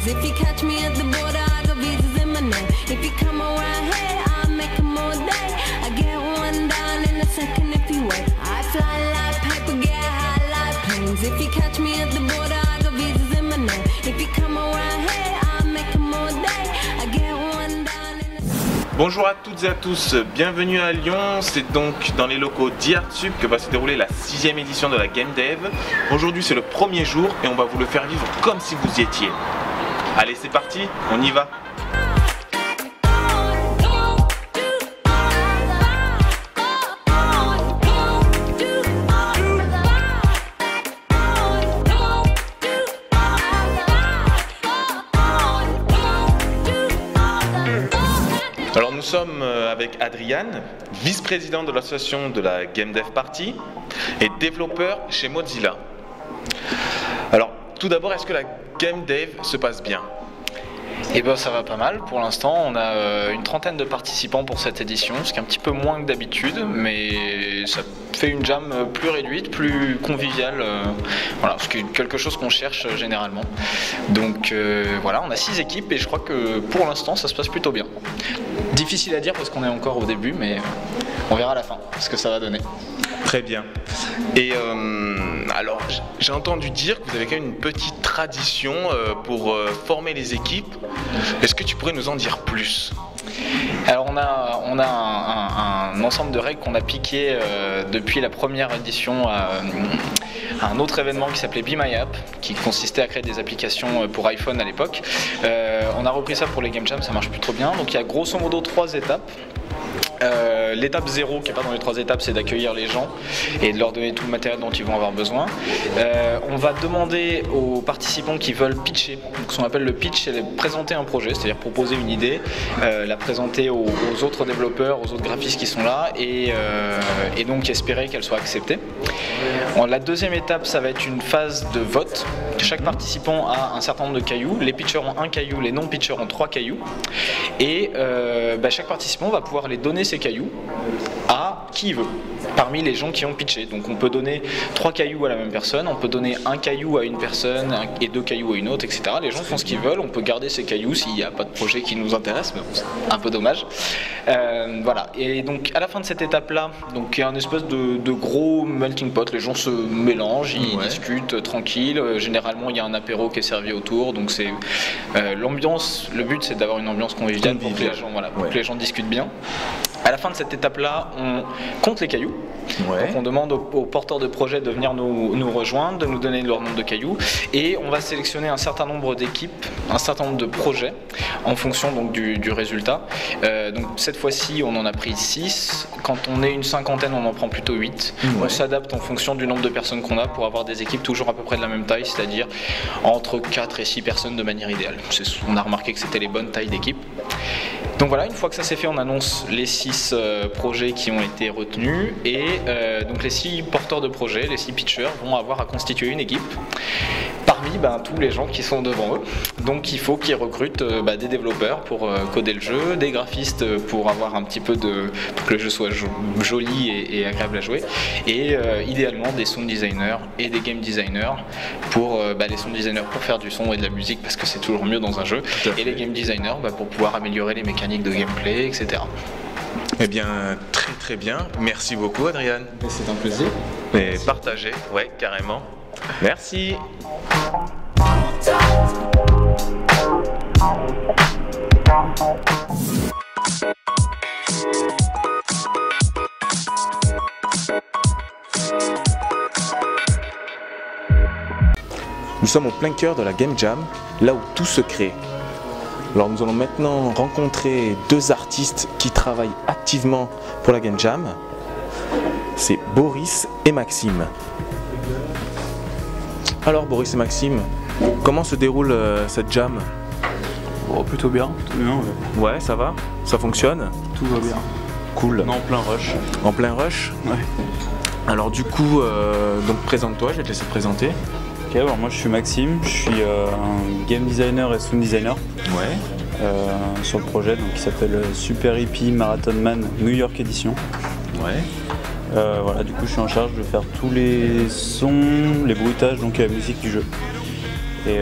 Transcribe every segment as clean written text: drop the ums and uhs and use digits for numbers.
planes. If you catch me at the border, I got visas in my name. If you come around here, I'll make them all day. I get one down in a second if you wait. I fly like paper, get high like planes. If you catch me at the border, I got visas in my name. If you come around here, I'll make them all day. I get one down in a... Bonjour à toutes et à tous, bienvenue à Lyon. C'est donc dans les locaux d'Artsub que va se dérouler la 6e édition de la Game Dev. Aujourd'hui c'est le premier jour et on va vous le faire vivre comme si vous y étiez. Allez, c'est parti, on y va. Alors nous sommes avec Adriane, vice-président de l'association de la Game Dev Party et développeur chez Mozilla. Alors tout d'abord, est-ce que la Game Dev se passe bien ? Eh ben ça va pas mal pour l'instant, on a une trentaine de participants pour cette édition, ce qui est un petit peu moins que d'habitude, mais ça fait une jam plus réduite, plus conviviale, voilà, ce qui est quelque chose qu'on cherche généralement. Donc voilà, on a 6 équipes et je crois que pour l'instant ça se passe plutôt bien. Difficile à dire parce qu'on est encore au début, mais on verra à la fin ce que ça va donner. Très bien. Et alors, j'ai entendu dire que vous avez quand même une petite tradition pour former les équipes. Est-ce que tu pourrais nous en dire plus ? Alors on a un ensemble de règles qu'on a piqué depuis la première édition à un autre événement qui s'appelait Be My App, qui consistait à créer des applications pour iPhone à l'époque. On a repris ça pour les Game Jam, ça marche plus trop bien. Donc il y a grosso modo 3 étapes. L'étape 0 qui n'est pas dans les 3 étapes, c'est d'accueillir les gens et de leur donner tout le matériel dont ils vont avoir besoin. On va demander aux participants qui veulent pitcher, donc ce qu'on appelle le pitch, c'est présenter un projet, c'est-à-dire proposer une idée, la présenter aux autres développeurs, aux autres graphistes qui sont là et donc espérer qu'elle soit acceptée. La deuxième étape, ça va être une phase de vote. Chaque participant a un certain nombre de cailloux, les pitchers ont 1 caillou, les non-pitchers ont 3 cailloux et chaque participant va pouvoir les donner ces cailloux à qui il veut parmi les gens qui ont pitché. Donc on peut donner 3 cailloux à la même personne, on peut donner 1 caillou à une personne et 2 cailloux à une autre, etc. Les gens font ce qu'ils veulent, on peut garder ces cailloux s'il n'y a pas de projet qui nous intéresse, mais bon, c'est un peu dommage. Voilà, et donc à la fin de cette étape-là, donc il y a une espèce de gros melting pot, les gens se mélangent, ils discutent tranquille, généralement il y a un apéro qui est servi autour, donc c'est l'ambiance, le but c'est d'avoir une ambiance conviviale pour que les gens, voilà, pour que les gens discutent bien. À la fin de cette étape-là, on compte les cailloux. Donc on demande aux porteurs de projets de venir nous rejoindre, de nous donner leur nombre de cailloux et on va sélectionner un certain nombre d'équipes, un certain nombre de projets en fonction donc, du résultat. Donc cette fois-ci on en a pris 6, quand on est une cinquantaine on en prend plutôt 8. On s'adapte en fonction du nombre de personnes qu'on a pour avoir des équipes toujours à peu près de la même taille, c'est-à-dire entre 4 et 6 personnes de manière idéale. On a remarqué que c'était les bonnes tailles d'équipe. Donc voilà, une fois que ça c'est fait, on annonce les 6 projets qui ont été retenus et donc les 6 porteurs de projets, les 6 pitchers vont avoir à constituer une équipe parmi tous les gens qui sont devant eux. Donc il faut qu'ils recrutent des développeurs pour coder le jeu, des graphistes pour avoir un petit peu pour que le jeu soit joli et agréable à jouer et idéalement des sound designers et des game designers pour les sound designers pour faire du son et de la musique parce que c'est toujours mieux dans un jeu et les game designers pour pouvoir améliorer les mécaniques de gameplay, etc. Eh bien, très très bien. Merci beaucoup, Adriane. C'est un plaisir. Et partagé, ouais, carrément. Merci. Nous sommes au plein cœur de la Game Jam, là où tout se crée. Alors nous allons maintenant rencontrer 2 artistes qui travaillent activement pour la Game Jam. C'est Boris et Maxime. Alors Boris et Maxime, comment se déroule cette jam ? Oh, plutôt bien, Ouais, ça va ? Ça fonctionne ? Tout va bien. Cool. On est en plein rush. En plein rush ? Ouais. Alors du coup, donc présente-toi, je vais te laisser te présenter. Ok, alors moi je suis Maxime, je suis un game designer et sound designer. Ouais. Sur le projet donc, qui s'appelle Super Hippie Marathon Man New York Edition. Ouais. Voilà, du coup je suis en charge de faire tous les sons, les bruitages donc et la musique du jeu. Et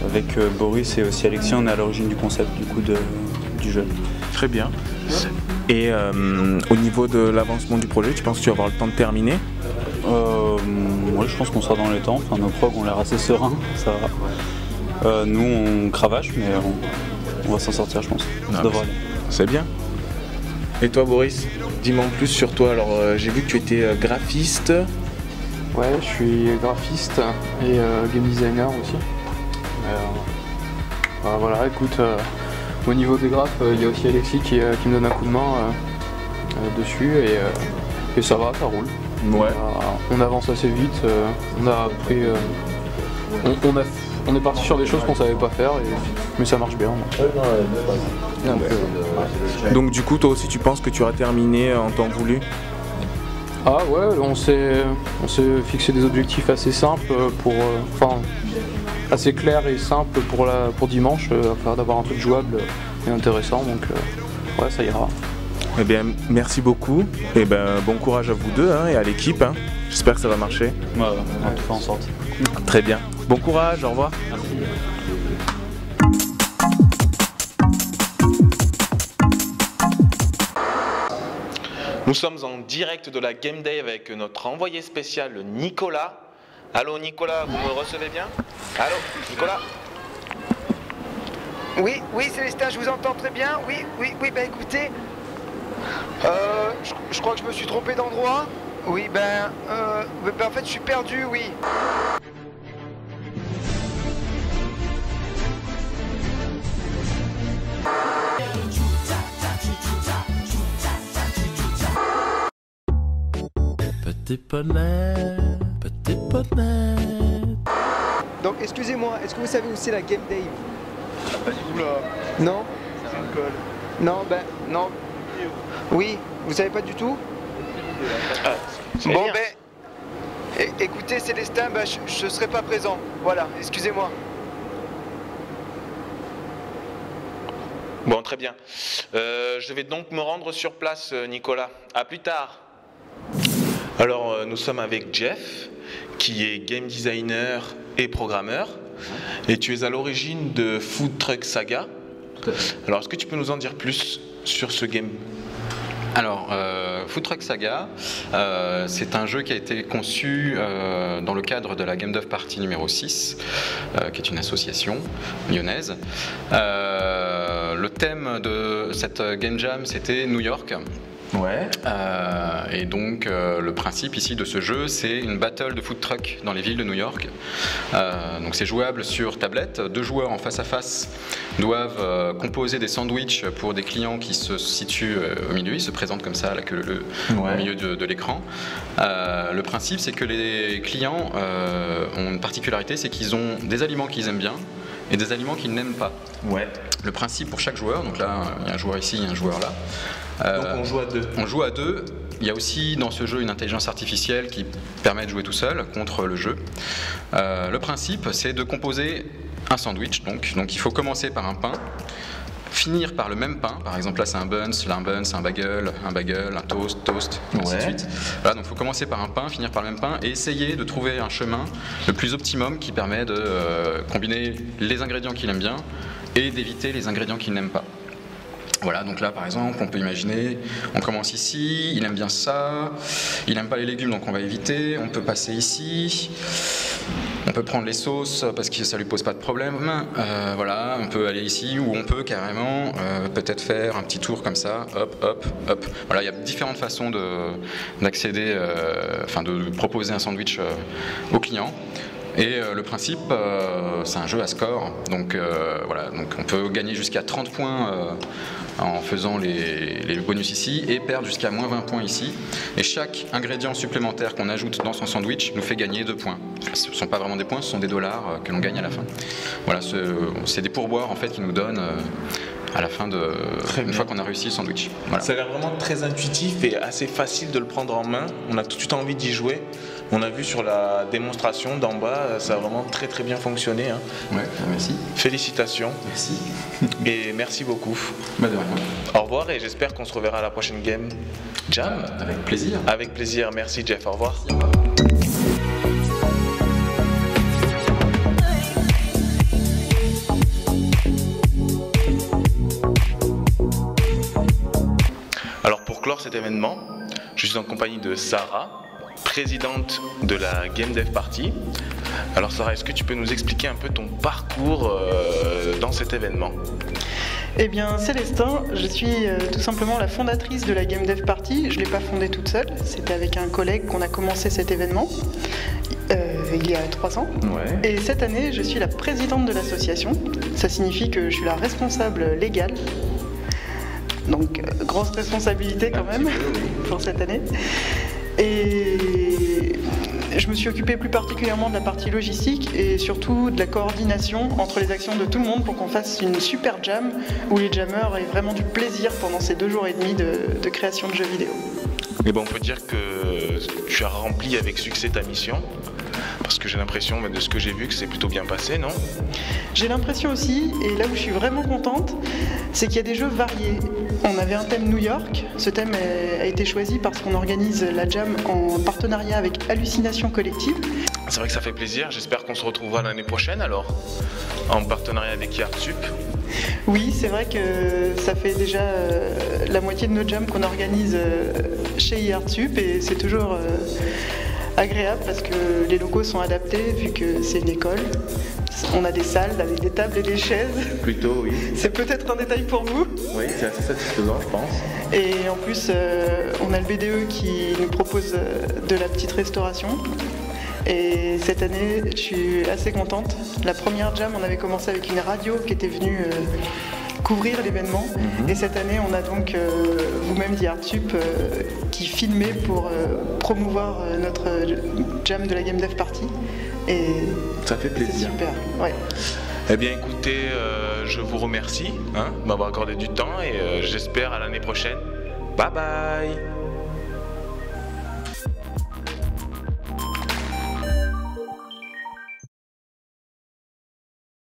avec Boris et aussi Alexis, on est à l'origine du concept du jeu. Très bien. Et au niveau de l'avancement du projet, tu penses que tu vas avoir le temps de terminer? Moi je pense qu'on sera dans les temps, enfin, nos progs ont l'air assez sereins, ça va. Nous on cravache mais on va s'en sortir je pense, ça devrait aller. C'est bien. Et toi Boris, dis-moi en plus sur toi. Alors j'ai vu que tu étais graphiste. Ouais, je suis graphiste et game designer aussi. Voilà, écoute, au niveau des graphes, il y a aussi Alexis qui me donne un coup de main dessus et ça va, ça roule. Ouais. On avance assez vite, on a appris, on est parti sur des choses qu'on savait pas faire, mais ça marche bien. Donc du coup toi aussi tu penses que tu auras terminé en temps voulu? Ah ouais, on s'est fixé des objectifs assez simples assez clairs et simples pour dimanche, afin d'avoir un truc jouable et intéressant, donc ouais, ça ira. Eh bien merci beaucoup et bon courage à vous deux et à l'équipe. J'espère que ça va marcher. Ouais, on va tout faire en sorte. Très bien. Bon courage, au revoir. Nous sommes en direct de la Game Day avec notre envoyé spécial Nicolas. Allô Nicolas, vous me recevez bien? Allô Nicolas? Oui, Célestin, je vous entends très bien. Oui, bah écoutez, je crois que je me suis trompé d'endroit. Oui, en fait, je suis perdu, oui. Petit poney. Donc, excusez-moi, est-ce que vous savez où c'est la Game Day? Pas du tout là. Non? C'est un col. Non, non. Oui, vous savez pas du tout? Bon, écoutez, Célestin, je serai pas présent. Voilà, excusez-moi. Bon, très bien. Je vais donc me rendre sur place, Nicolas. À plus tard. Alors, nous sommes avec Jeff, qui est game designer et programmeur. Et tu es à l'origine de Food Truck Saga. Alors, est-ce que tu peux nous en dire plus sur ce game? Alors, Food Truck Saga, c'est un jeu qui a été conçu dans le cadre de la Game Dev Party numéro 6, qui est une association lyonnaise. Le thème de cette Game Jam, c'était New York. Ouais. Et donc le principe ici de ce jeu, c'est une battle de food truck dans les villes de New York. Donc c'est jouable sur tablette. Deux joueurs en face à face doivent composer des sandwichs pour des clients qui se situent au milieu. Ils se présentent comme ça, là, au milieu de l'écran. Le principe, c'est que les clients ont une particularité, c'est qu'ils ont des aliments qu'ils aiment bien et des aliments qu'ils n'aiment pas. Ouais. Le principe pour chaque joueur, donc là, il y a un joueur ici, il y a un joueur là. Donc on joue à deux. On joue à deux. Il y a aussi dans ce jeu une intelligence artificielle qui permet de jouer tout seul contre le jeu. Le principe, c'est de composer un sandwich. Donc il faut commencer par un pain, finir par le même pain. Par exemple là c'est un buns, là un buns, un bagel, un toast, ainsi de suite. Voilà, donc il faut commencer par un pain, finir par le même pain et essayer de trouver un chemin le plus optimum qui permet de combiner les ingrédients qu'il aime bien et d'éviter les ingrédients qu'il n'aime pas. Voilà, donc là par exemple, on peut imaginer, on commence ici, il aime bien ça, il n'aime pas les légumes donc on va éviter, on peut passer ici, on peut prendre les sauces parce que ça lui pose pas de problème, voilà, on peut aller ici ou on peut carrément peut-être faire un petit tour comme ça, hop. Voilà, il y a différentes façons d'accéder, de proposer un sandwich au client. Et le principe, c'est un jeu à score, donc voilà, donc on peut gagner jusqu'à 30 points en faisant les bonus ici et perdre jusqu'à moins 20 points ici. Et chaque ingrédient supplémentaire qu'on ajoute dans son sandwich nous fait gagner 2 points. Ce ne sont pas vraiment des points, ce sont des dollars que l'on gagne à la fin. Voilà, c'est des pourboires en fait qui nous donnent à la fin une fois qu'on a réussi le sandwich. Voilà. Ça a l'air vraiment très intuitif et assez facile de le prendre en main. On a tout de suite envie d'y jouer. On a vu sur la démonstration d'en bas, ça a vraiment très bien fonctionné. Ouais, merci. Félicitations. Merci. Et merci beaucoup. De rien. Au revoir et j'espère qu'on se reverra à la prochaine Game Jam. Avec plaisir. Avec plaisir. Merci Jeff. Au revoir. Merci, au revoir. cet événement. Je suis en compagnie de Sarah, présidente de la Game Dev Party. Alors Sarah, est-ce que tu peux nous expliquer un peu ton parcours dans cet événement? Eh bien Célestin, je suis tout simplement la fondatrice de la Game Dev Party. Je ne l'ai pas fondée toute seule, c'était avec un collègue qu'on a commencé cet événement il y a 3 ans. Ouais. Et cette année, je suis la présidente de l'association. Ça signifie que je suis la responsable légale. Donc grosse responsabilité quand même pour cette année. Et je me suis occupée plus particulièrement de la partie logistique et surtout de la coordination entre les actions de tout le monde pour qu'on fasse une super jam où les jammers aient vraiment du plaisir pendant ces 2 jours et demi de création de jeux vidéo. Et bon, on peut dire que tu as rempli avec succès ta mission, parce que j'ai l'impression, de ce que j'ai vu, que c'est plutôt bien passé, non? J'ai l'impression aussi, et là où je suis vraiment contente, c'est qu'il y a des jeux variés. On avait un thème New York, ce thème a été choisi parce qu'on organise la jam en partenariat avec Hallucination Collective. C'est vrai que ça fait plaisir, j'espère qu'on se retrouvera l'année prochaine alors, en partenariat avec Yartsup. Oui, c'est vrai que ça fait déjà la moitié de nos jams qu'on organise chez Yartsup et c'est toujours agréable parce que les locaux sont adaptés vu que c'est une école. On a des salles avec des tables et des chaises. Plutôt, oui. C'est peut-être un détail pour vous. Oui, c'est assez satisfaisant, je pense. Et en plus, on a le BDE qui nous propose de la petite restauration. Et cette année, je suis assez contente. La première jam, on avait commencé avec une radio qui était venue couvrir l'événement. Et cette année, on a donc vous-même dit Artsup qui filmait pour promouvoir notre jam de la Game Dev Party. Et ça fait plaisir. C'est super. Ouais. Eh bien écoutez, je vous remercie de m'avoir accordé du temps et j'espère à l'année prochaine. Bye bye.